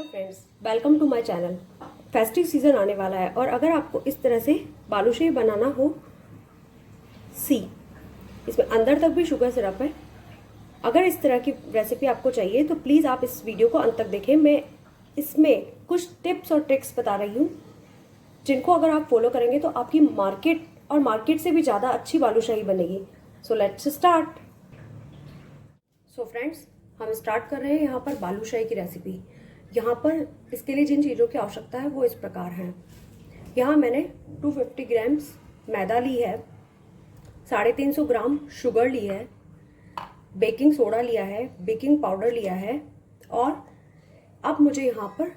Friends, welcome to my channel. Festive season आने वाला है और अगर आपको इस तरह से बालूशाही बनाना हो, इसमें अंदर तक भी शुगर सिरप है। अगर इस तरह की रेसिपी आपको चाहिए तो प्लीज़ आप इस वीडियो को अंत तक देखें। मैं इसमें कुछ टिप्स और ट्रिक्स बता रही हूँ जिनको अगर आप फॉलो करेंगे तो आपकी मार्केट से भी ज़्यादा अच्छी बालूशाही बनेगी। So let's start. So friends, हम स्टार्ट कर रहे हैं यहाँ पर बालूशाही की रेसिपी। यहाँ पर इसके लिए जिन चीज़ों की आवश्यकता है वो इस प्रकार हैं। यहाँ मैंने 250 ग्राम्स मैदा ली है, 350 ग्राम शुगर ली है, बेकिंग सोडा लिया है, बेकिंग पाउडर लिया है और अब मुझे यहाँ पर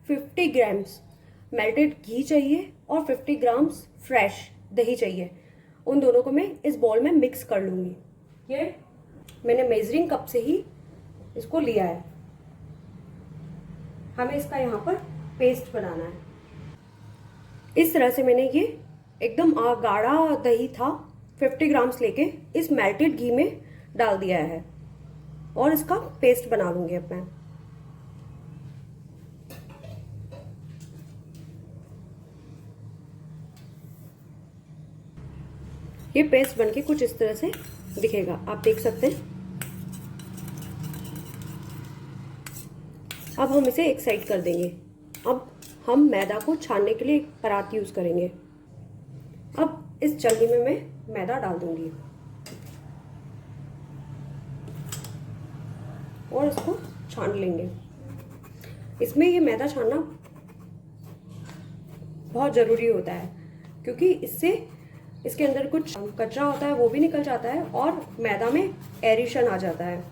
50 ग्राम्स मेल्टेड घी चाहिए और 50 ग्राम्स फ्रेश दही चाहिए। उन दोनों को मैं इस बॉल में मिक्स कर लूँगी। ये मैंने मेजरिंग कप से ही इसको लिया है। हमें इसका यहाँ पर पेस्ट बनाना है। इस तरह से मैंने ये एकदम गाढ़ा दही था 50 ग्राम्स लेके इस मेल्टेड घी में डाल दिया है और इसका पेस्ट बना लूंगी अब मैं। ये पेस्ट बनके कुछ इस तरह से दिखेगा, आप देख सकते हैं। अब हम इसे एक साइड कर देंगे। अब हम मैदा को छानने के लिए एक परात यूज करेंगे। अब इस छलनी में मैं मैदा डाल दूंगी और इसको छान लेंगे। इसमें ये मैदा छानना बहुत ज़रूरी होता है क्योंकि इससे इसके अंदर कुछ कचरा होता है वो भी निकल जाता है और मैदा में एरिशन आ जाता है।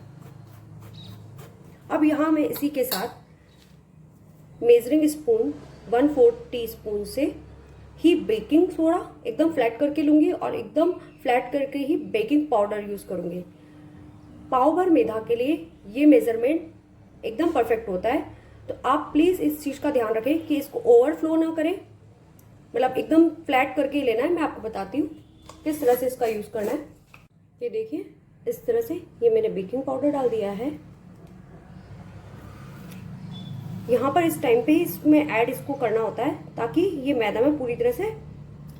अब यहाँ मैं इसी के साथ मेजरिंग स्पून 1/4 टीस्पून से ही बेकिंग सोडा एकदम फ्लैट करके लूँगी और एकदम फ्लैट करके ही बेकिंग पाउडर यूज़ करूँगी। पाव भर मैदा के लिए ये मेज़रमेंट एकदम परफेक्ट होता है। तो आप प्लीज़ इस चीज़ का ध्यान रखें कि इसको ओवरफ्लो ना करें, मतलब एकदम फ्लैट करके ही लेना है। मैं आपको बताती हूँ किस तरह से इसका यूज़ करना है। ये देखिए, इस तरह से ये मैंने बेकिंग पाउडर डाल दिया है। यहाँ पर इस टाइम पे इसमें ऐड इसको करना होता है ताकि ये मैदा में पूरी तरह से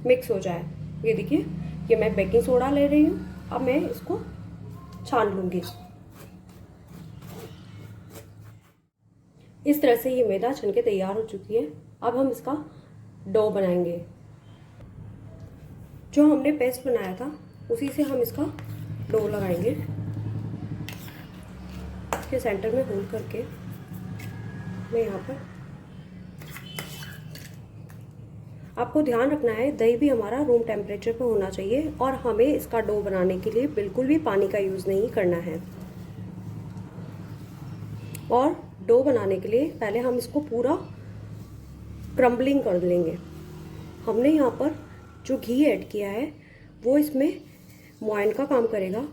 मिक्स हो जाए। ये देखिए, ये मैं बेकिंग सोडा ले रही हूँ। अब मैं इसको छान लूँगी। इस तरह से ये मैदा छन के तैयार हो चुकी है। अब हम इसका डो बनाएंगे। जो हमने पेस्ट बनाया था उसी से हम इसका डो लगाएंगे। इसके सेंटर में होल्ड करके मैं यहाँ पर, आपको ध्यान रखना है दही भी हमारा रूम टेम्परेचर पर होना चाहिए और हमें इसका डो बनाने के लिए बिल्कुल भी पानी का यूज़ नहीं करना है। और डो बनाने के लिए पहले हम इसको पूरा क्रम्बलिंग कर लेंगे। हमने यहाँ पर जो घी ऐड किया है वो इसमें मोयन का काम करेगा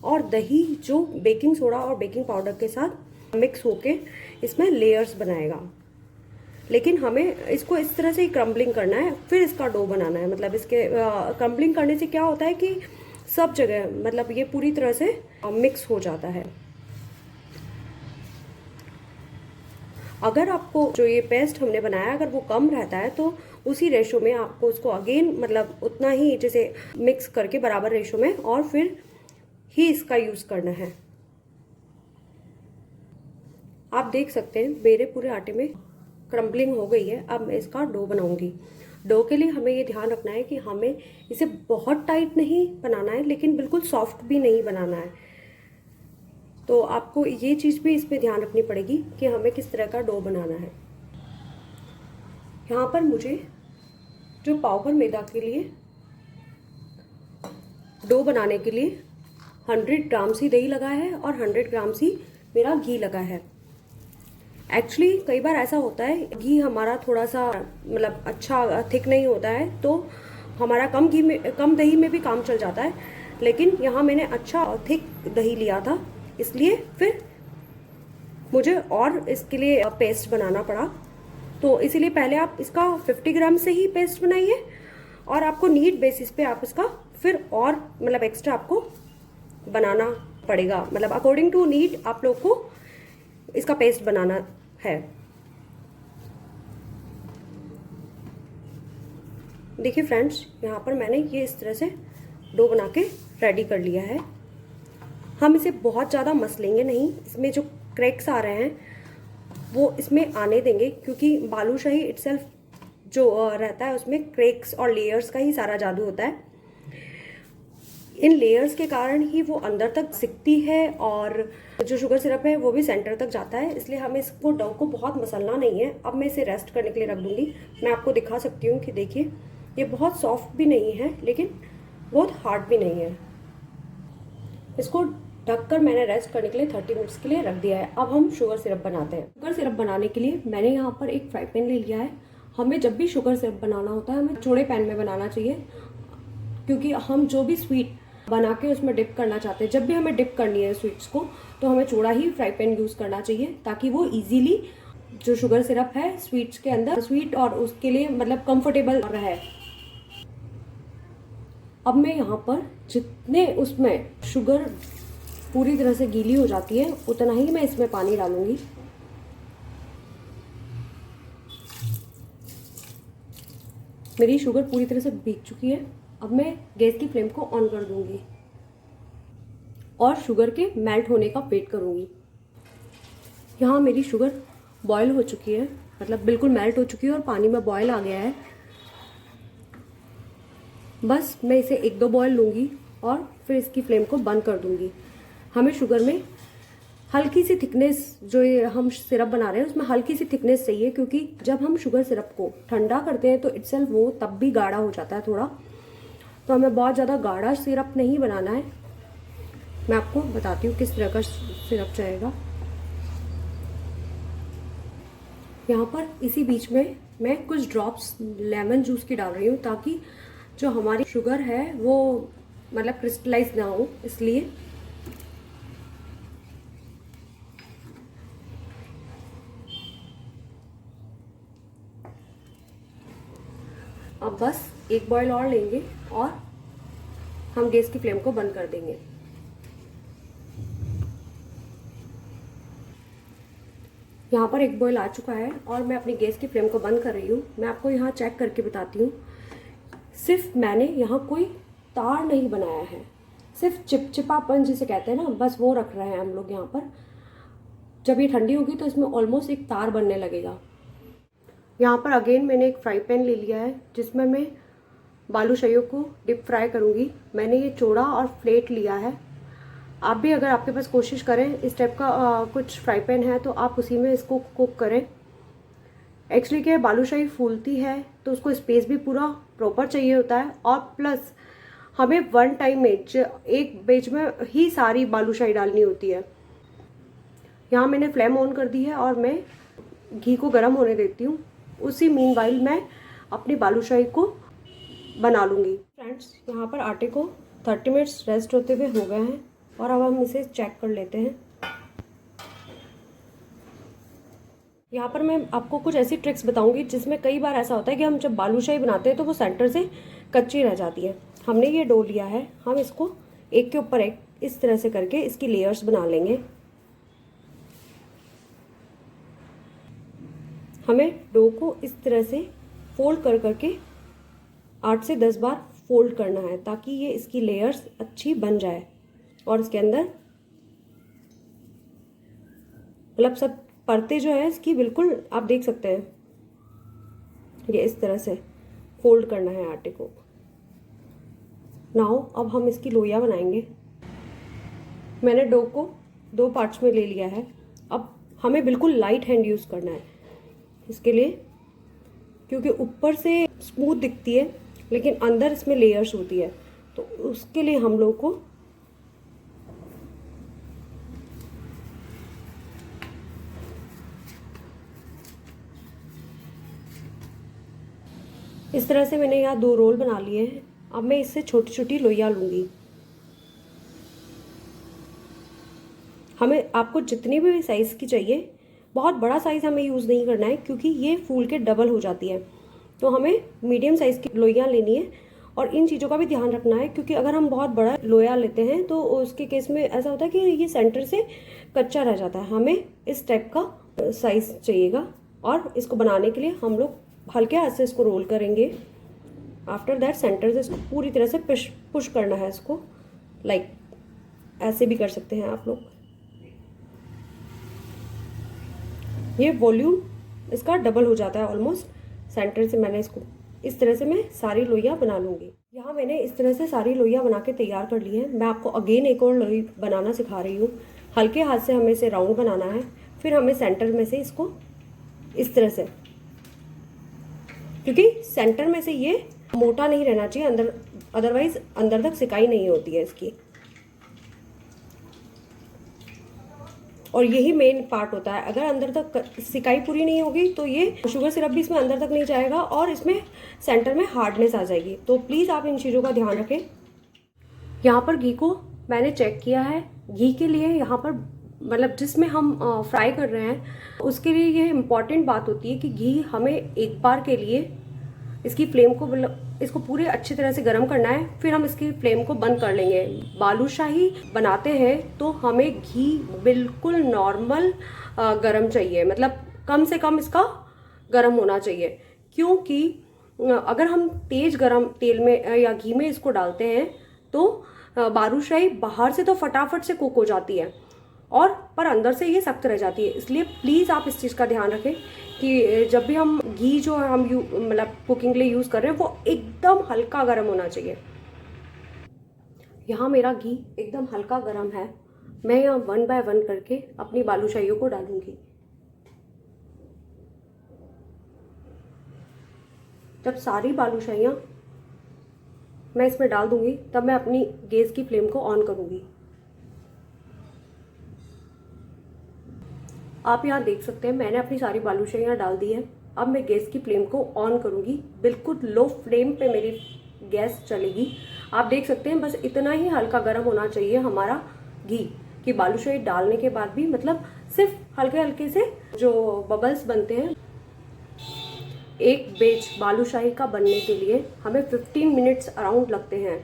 और दही जो बेकिंग सोडा और बेकिंग पाउडर के साथ मिक्स होके इसमें लेयर्स बनाएगा। लेकिन हमें इसको इस तरह से ही क्रम्बलिंग करना है, फिर इसका डो बनाना है। मतलब इसके क्रम्बलिंग करने से क्या होता है कि सब जगह मतलब ये पूरी तरह से मिक्स हो जाता है। अगर आपको जो ये पेस्ट हमने बनाया अगर वो कम रहता है तो उसी रेशो में आपको उसको अगेन मतलब उतना ही जैसे मिक्स करके बराबर रेशो में और फिर ही इसका यूज़ करना है। आप देख सकते हैं मेरे पूरे आटे में क्रम्बलिंग हो गई है। अब मैं इसका डो बनाऊंगी। डो के लिए हमें ये ध्यान रखना है कि हमें इसे बहुत टाइट नहीं बनाना है लेकिन बिल्कुल सॉफ्ट भी नहीं बनाना है। तो आपको ये चीज़ भी इसमें ध्यान रखनी पड़ेगी कि हमें किस तरह का डो बनाना है। यहाँ पर मुझे जो पाव भर मैदा के लिए डो बनाने के लिए 100 ग्राम्स ही दही लगा है और 100 ग्राम्स ही मेरा घी लगा है। एक्चुअली कई बार ऐसा होता है घी हमारा थोड़ा सा मतलब अच्छा थिक नहीं होता है तो हमारा कम दही में भी काम चल जाता है। लेकिन यहाँ मैंने अच्छा थिक दही लिया था इसलिए फिर मुझे और इसके लिए पेस्ट बनाना पड़ा। तो इसीलिए पहले आप इसका 50 ग्राम से ही पेस्ट बनाइए और आपको नीड बेसिस पे आप इसका फिर और मतलब एक्स्ट्रा आपको बनाना पड़ेगा। मतलब अकॉर्डिंग टू नीड आप लोग को इसका पेस्ट बनाना है। देखिए फ्रेंड्स, यहाँ पर मैंने ये इस तरह से डो बना के रेडी कर लिया है। हम इसे बहुत ज़्यादा मसलेंगे नहीं, इसमें जो क्रैक्स आ रहे हैं वो इसमें आने देंगे, क्योंकि बालूशाही इटसेल्फ जो रहता है उसमें क्रैक्स और लेयर्स का ही सारा जादू होता है। इन लेयर्स के कारण ही वो अंदर तक सिकती है और जो शुगर सिरप है वो भी सेंटर तक जाता है, इसलिए हमें इसको डो को बहुत मसलना नहीं है। अब मैं इसे रेस्ट करने के लिए रख दूंगी। मैं आपको दिखा सकती हूँ कि देखिए ये बहुत सॉफ्ट भी नहीं है लेकिन बहुत हार्ड भी नहीं है। इसको ढककर मैंने रेस्ट करने के लिए 30 मिनट्स के लिए रख दिया है। अब हम शुगर सिरप बनाते हैं। शुगर सिरप बनाने के लिए मैंने यहाँ पर एक फ्राई पैन ले लिया है। हमें जब भी शुगर सिरप बनाना होता है हमें चौड़े पैन में बनाना चाहिए, क्योंकि हम जो भी स्वीट बना के उसमें डिप करना चाहते हैं, जब भी हमें डिप करनी है स्वीट्स को, तो हमें चौड़ा ही फ्राई पैन यूज़ करना चाहिए, ताकि वो इजीली जो शुगर सिरप है स्वीट्स के अंदर स्वीट और उसके लिए मतलब कंफर्टेबल रहे। अब मैं यहाँ पर जितने उसमें शुगर पूरी तरह से गीली हो जाती है उतना ही मैं इसमें पानी डालूंगी। मेरी शुगर पूरी तरह से भीग चुकी है। अब मैं गैस की फ्लेम को ऑन कर दूंगी और शुगर के मेल्ट होने का वेट करूंगी। यहाँ मेरी शुगर बॉयल हो चुकी है, मतलब बिल्कुल मेल्ट हो चुकी है और पानी में बॉयल आ गया है। बस मैं इसे 1-2 बॉयल लूँगी और फिर इसकी फ्लेम को बंद कर दूँगी। हमें शुगर में हल्की सी थिकनेस, जो ये हम सिरप बना रहे हैं उसमें हल्की सी थिकनेस चाहिए, क्योंकि जब हम शुगर सिरप को ठंडा करते हैं तो इटसेल्फ वो तब भी गाढ़ा हो जाता है थोड़ा, तो हमें बहुत ज़्यादा गाढ़ा सिरप नहीं बनाना है। मैं आपको बताती हूँ किस तरह का सिरप चाहेगा। यहाँ पर इसी बीच में मैं कुछ ड्रॉप्स लेमन जूस की डाल रही हूँ, ताकि जो हमारी शुगर है वो मतलब क्रिस्टलाइज ना हो, इसलिए। अब बस 1 बॉयल और लेंगे और हम गैस की फ्लेम को बंद कर देंगे। यहाँ पर 1 बॉयल आ चुका है और मैं अपनी गैस की फ्लेम को बंद कर रही हूँ। मैं आपको यहाँ चेक करके बताती हूँ। सिर्फ मैंने यहाँ कोई तार नहीं बनाया है, सिर्फ चिपचिपापन जिसे कहते हैं ना, बस वो रख रहे हैं हम लोग यहाँ पर। जब ये ठंडी होगी तो इसमें ऑलमोस्ट एक तार बनने लगेगा। यहाँ पर अगेन मैंने एक फ्राई पैन ले लिया है जिसमें मैं बालूशाहियों को डीप फ्राई करूँगी। मैंने ये चौड़ा और फ्लेट लिया है। आप भी अगर आपके पास कोशिश करें इस टाइप का कुछ फ्राई पैन है तो आप उसी में इसको कुक करें। एक्चुअली क्या है, बालूशाही फूलती है तो उसको स्पेस भी पूरा प्रॉपर चाहिए होता है, और प्लस हमें वन टाइम में एक बैच में ही सारी बालूशाही डालनी होती है। यहाँ मैंने फ्लेम ऑन कर दी है और मैं घी को गर्म होने देती हूँ। उसी मीनवाइल मैं अपनी बालूशाही को बना लूँगी। फ्रेंड्स, यहाँ पर आटे को 30 मिनट्स रेस्ट होते हुए हो गए हैं और अब हम इसे चेक कर लेते हैं। यहाँ पर मैं आपको कुछ ऐसी ट्रिक्स बताऊंगी जिसमें कई बार ऐसा होता है कि हम जब बालूशाही बनाते हैं तो वो सेंटर से कच्ची रह जाती है। हमने ये डो लिया है, हम इसको एक के ऊपर एक इस तरह से करके इसकी लेयर्स बना लेंगे। हमें डो को इस तरह से फोल्ड कर करके 8 से 10 बार फोल्ड करना है, ताकि ये इसकी लेयर्स अच्छी बन जाए और इसके अंदर मतलब सब परतें जो है इसकी बिल्कुल आप देख सकते हैं। ये इस तरह से फोल्ड करना है आटे को। नाउ अब हम इसकी लोइयां बनाएंगे। मैंने डो को 2 पार्ट्स में ले लिया है। अब हमें बिल्कुल लाइट हैंड यूज़ करना है इसके लिए, क्योंकि ऊपर से स्मूथ दिखती है लेकिन अंदर इसमें लेयर्स होती है, तो उसके लिए हम लोग को इस तरह से मैंने यहाँ 2 रोल बना लिए हैं। अब मैं इससे छोटी छोटी लोइयां लूँगी। हमें आपको जितनी भी साइज़ की चाहिए, बहुत बड़ा साइज़ हमें यूज़ नहीं करना है क्योंकि ये फूल के डबल हो जाती है, तो हमें मीडियम साइज़ की लोइयां लेनी है। और इन चीज़ों का भी ध्यान रखना है, क्योंकि अगर हम बहुत बड़ा लोया लेते हैं तो उसके केस में ऐसा होता है कि ये सेंटर से कच्चा रह जाता है। हमें इस टाइप का साइज़ चाहिएगा और इसको बनाने के लिए हम लोग हल्के हाथ से इसको रोल करेंगे आफ्टर दैट सेंटर से इसको पूरी तरह से पुश करना है इसको, लाइक ऐसे भी कर सकते हैं आप लोग। ये वॉल्यूम इसका डबल हो जाता है ऑलमोस्ट। सेंटर से मैंने इसको इस तरह से मैं सारी लोइयाँ बना लूँगी। यहाँ मैंने इस तरह से सारी लोइयाँ बना के तैयार कर ली है। मैं आपको अगेन एक और लोई बनाना सिखा रही हूँ। हल्के हाथ से हमें इसे राउंड बनाना है, फिर हमें सेंटर में से इसको इस तरह से, क्योंकि सेंटर में से ये मोटा नहीं रहना चाहिए अंदर, अदरवाइज अंदर तक सिकाई नहीं होती है इसकी। और यही मेन पार्ट होता है, अगर अंदर तक सिकाई पूरी नहीं होगी तो ये शुगर सिरप भी इसमें अंदर तक नहीं जाएगा और इसमें सेंटर में हार्डनेस आ जाएगी। तो प्लीज़ आप इन चीज़ों का ध्यान रखें। यहाँ पर घी को मैंने चेक किया है। घी के लिए यहाँ पर मतलब जिसमें हम फ्राई कर रहे हैं उसके लिए ये इम्पॉर्टेंट बात होती है कि घी हमें एक बार के लिए इसकी फ्लेम को इसको पूरे अच्छी तरह से गर्म करना है, फिर हम इसकी फ्लेम को बंद कर लेंगे। बालूशाही बनाते हैं तो हमें घी बिल्कुल नॉर्मल गर्म चाहिए, मतलब कम से कम इसका गर्म होना चाहिए, क्योंकि अगर हम तेज गर्म तेल में या घी में इसको डालते हैं तो बालूशाही बाहर से तो फटाफट से कुक हो जाती है और पर अंदर से ये सख्त रह जाती है। इसलिए प्लीज़ आप इस चीज़ का ध्यान रखें कि जब भी हम घी जो हम मतलब कुकिंग के लिए यूज़ कर रहे हैं वो एकदम हल्का गर्म होना चाहिए। यहाँ मेरा घी एकदम हल्का गर्म है। मैं यहाँ 1 बाय 1 करके अपनी बालूशाहियों को डालूंगी। जब सारी बालूशाहियाँ मैं इसमें डाल दूंगी तब मैं अपनी गैस की फ्लेम को ऑन करूंगी। आप यहाँ देख सकते हैं मैंने अपनी सारी बालूशाहियाँ डाल दी है। अब मैं गैस की फ्लेम को ऑन करूँगी। बिल्कुल लो फ्लेम पे मेरी गैस चलेगी। आप देख सकते हैं बस इतना ही हल्का गर्म होना चाहिए हमारा घी कि बालूशाही डालने के बाद भी मतलब सिर्फ हल्के हल्के से जो बबल्स बनते हैं। एक बैच बालूशाही का बनने के लिए हमें 15 मिनट्स अराउंड लगते हैं।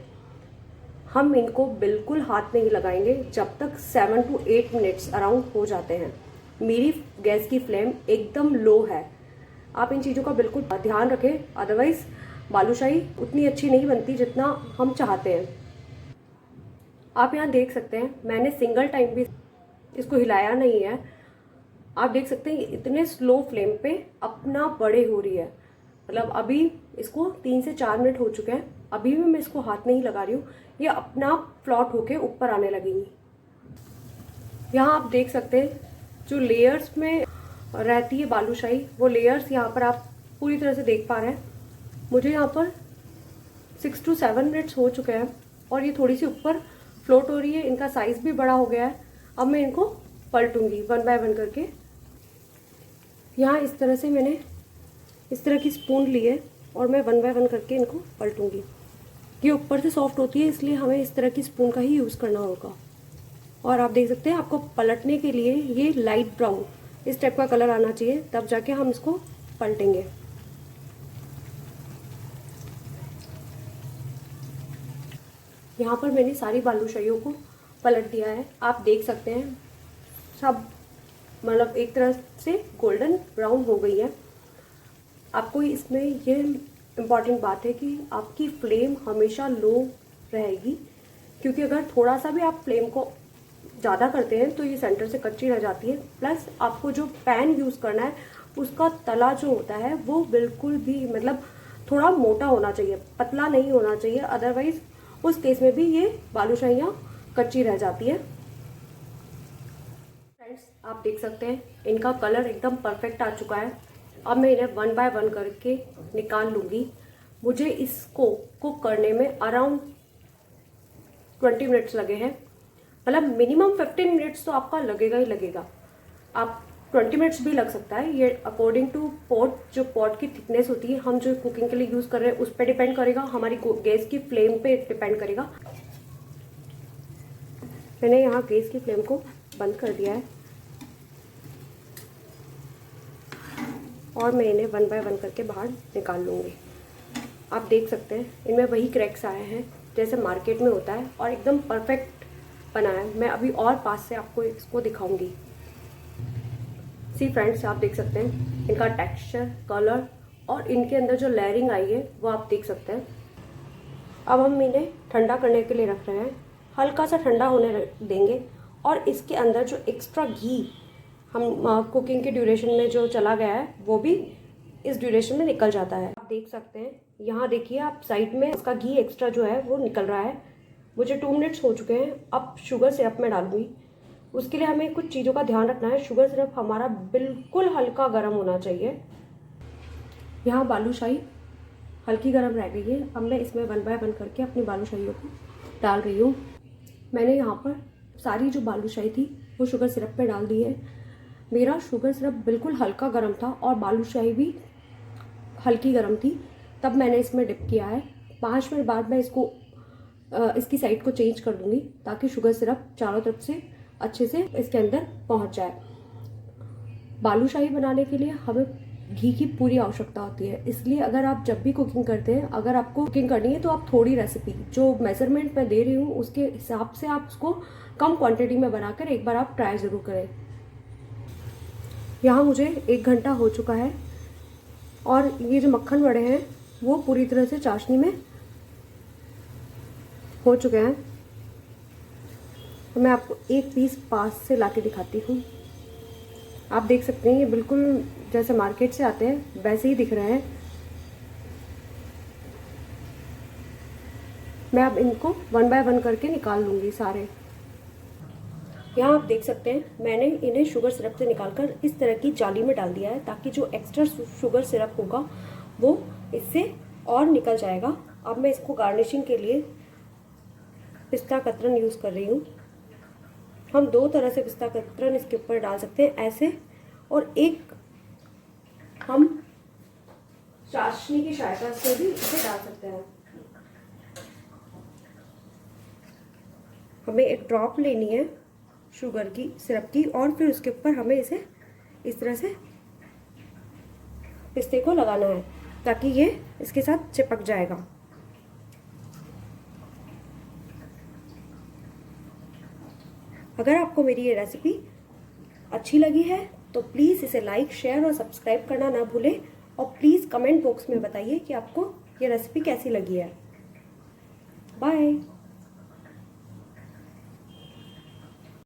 हम इनको बिल्कुल हाथ नहीं लगाएंगे जब तक 7 to 8 मिनट्स अराउंड हो जाते हैं। मेरी गैस की फ्लेम एकदम लो है। आप इन चीज़ों का बिल्कुल ध्यान रखें, अदरवाइज बालूशाही उतनी अच्छी नहीं बनती जितना हम चाहते हैं। आप यहाँ देख सकते हैं मैंने सिंगल टाइम भी इसको हिलाया नहीं है। आप देख सकते हैं इतने स्लो फ्लेम पे अपना बड़े हो रही है। मतलब अभी इसको 3 से 4 मिनट हो चुके हैं, अभी भी मैं इसको हाथ नहीं लगा रही हूँ, ये अपना फ्लॉट होके ऊपर आने लगेंगी। यहाँ आप देख सकते हैं जो लेयर्स में रहती है बालूशाही, वो लेयर्स यहाँ पर आप पूरी तरह से देख पा रहे हैं। मुझे यहाँ पर 6 to 7 मिनट्स हो चुके हैं और ये थोड़ी सी ऊपर फ्लोट हो रही है। इनका साइज भी बड़ा हो गया है। अब मैं इनको पलटूंगी 1 बाय 1 करके। यहाँ इस तरह से मैंने इस तरह की स्पून ली है और मैं 1 बाय 1 करके इनको पलटूंगी। ये ऊपर से सॉफ्ट होती है इसलिए हमें इस तरह की स्पून का ही यूज़ करना होगा। और आप देख सकते हैं आपको पलटने के लिए ये लाइट ब्राउन इस टाइप का कलर आना चाहिए, तब जाके हम इसको पलटेंगे। यहाँ पर मैंने सारी बालूशाहियों को पलट दिया है। आप देख सकते हैं सब मतलब एक तरह से गोल्डन ब्राउन हो गई है। आपको इसमें ये इम्पॉर्टेंट बात है कि आपकी फ्लेम हमेशा लो रहेगी, क्योंकि अगर थोड़ा सा भी आप फ्लेम को ज़्यादा करते हैं तो ये सेंटर से कच्ची रह जाती है। प्लस आपको जो पैन यूज़ करना है उसका तला जो होता है वो बिल्कुल भी मतलब थोड़ा मोटा होना चाहिए, पतला नहीं होना चाहिए, अदरवाइज उस केस में भी ये बालूशाहियाँ कच्ची रह जाती है। फ्रेंड्स आप देख सकते हैं इनका कलर एकदम परफेक्ट आ चुका है। अब मैं इन्हें 1 बाय 1 करके निकाल लूँगी। मुझे इसको कुक करने में अराउंड 20 मिनट्स लगे हैं। मतलब मिनिमम 15 मिनट्स तो आपका लगेगा ही लगेगा। आप 20 मिनट्स भी लग सकता है, ये अकॉर्डिंग टू पॉट, जो पॉट की थिकनेस होती है हम जो कुकिंग के लिए यूज़ कर रहे हैं उस पर डिपेंड करेगा, हमारी गैस की फ्लेम पे डिपेंड करेगा। मैंने यहाँ गैस की फ्लेम को बंद कर दिया है और मैं इन्हें 1 बाय 1 करके बाहर निकाल लूँगी। आप देख सकते हैं इनमें वही क्रैक्स आए हैं जैसे मार्केट में होता है और एकदम परफेक्ट बना है। मैं अभी और पास से आपको इसको दिखाऊंगी। सी फ्रेंड्स आप देख सकते हैं इनका टेक्सचर, कलर और इनके अंदर जो लेयरिंग आई है वो आप देख सकते हैं। अब हम इन्हें ठंडा करने के लिए रख रहे हैं, हल्का सा ठंडा होने देंगे और इसके अंदर जो एक्स्ट्रा घी हम कुकिंग के ड्यूरेशन में जो चला गया है वो भी इस ड्यूरेशन में निकल जाता है। आप देख सकते हैं, यहाँ देखिए आप साइड में इसका घी एक्स्ट्रा जो है वो निकल रहा है। मुझे 2 मिनट्स हो चुके हैं। अब शुगर सिरप में डालूंगी। उसके लिए हमें कुछ चीज़ों का ध्यान रखना है। शुगर सिरप हमारा बिल्कुल हल्का गर्म होना चाहिए। यहाँ बालूशाही हल्की गर्म रह गई है। अब मैं इसमें 1 बाय 1 करके अपनी बालूशाहियों को डाल रही हूँ। मैंने यहाँ पर सारी जो बालूशाही थी वो शुगर सिरप पे डाल दी है। मेरा शुगर सिरप बिल्कुल हल्का गर्म था और बालूशाही भी हल्की गर्म थी, तब मैंने इसमें डिप किया है। 5 मिनट बाद मैं इसकी साइड को चेंज कर दूंगी ताकि शुगर सिरप चारों तरफ से अच्छे से इसके अंदर पहुंच जाए। बालूशाही बनाने के लिए हमें घी की पूरी आवश्यकता होती है, इसलिए अगर आप जब भी कुकिंग करते हैं, अगर आपको कुकिंग करनी है तो आप थोड़ी रेसिपी जो मेजरमेंट मैं दे रही हूँ उसके हिसाब से आप उसको कम क्वांटिटी में बनाकर एक बार आप ट्राई ज़रूर करें। यहाँ मुझे 1 घंटा हो चुका है और ये जो मक्खन वड़े हैं वो पूरी तरह से चाशनी में हो चुके हैं। तो मैं आपको एक पीस पास से लाके दिखाती हूँ। आप देख सकते हैं ये बिल्कुल जैसे मार्केट से आते हैं वैसे ही दिख रहे हैं। मैं अब इनको 1 बाय 1 करके निकाल लूँगी सारे। यहाँ आप देख सकते हैं मैंने इन्हें शुगर सिरप से निकालकर इस तरह की जाली में डाल दिया है ताकि जो एक्स्ट्रा शुगर सिरप होगा वो इससे और निकल जाएगा। अब मैं इसको गार्निशिंग के लिए पिस्ता कतरन यूज़ कर रही हूँ। हम 2 तरह से पिस्ता कतरन इसके ऊपर डाल सकते हैं, ऐसे, और एक हम चाशनी की सहायता से भी इसे डाल सकते हैं। हमें एक ड्रॉप लेनी है शुगर की सिरप की और फिर उसके ऊपर हमें इसे इस तरह से पिस्ते को लगाना है ताकि ये इसके साथ चिपक जाएगा। अगर आपको मेरी ये रेसिपी अच्छी लगी है तो प्लीज़ इसे लाइक, शेयर और सब्सक्राइब करना ना भूलें और प्लीज़ कमेंट बॉक्स में बताइए कि आपको ये रेसिपी कैसी लगी है। बाय।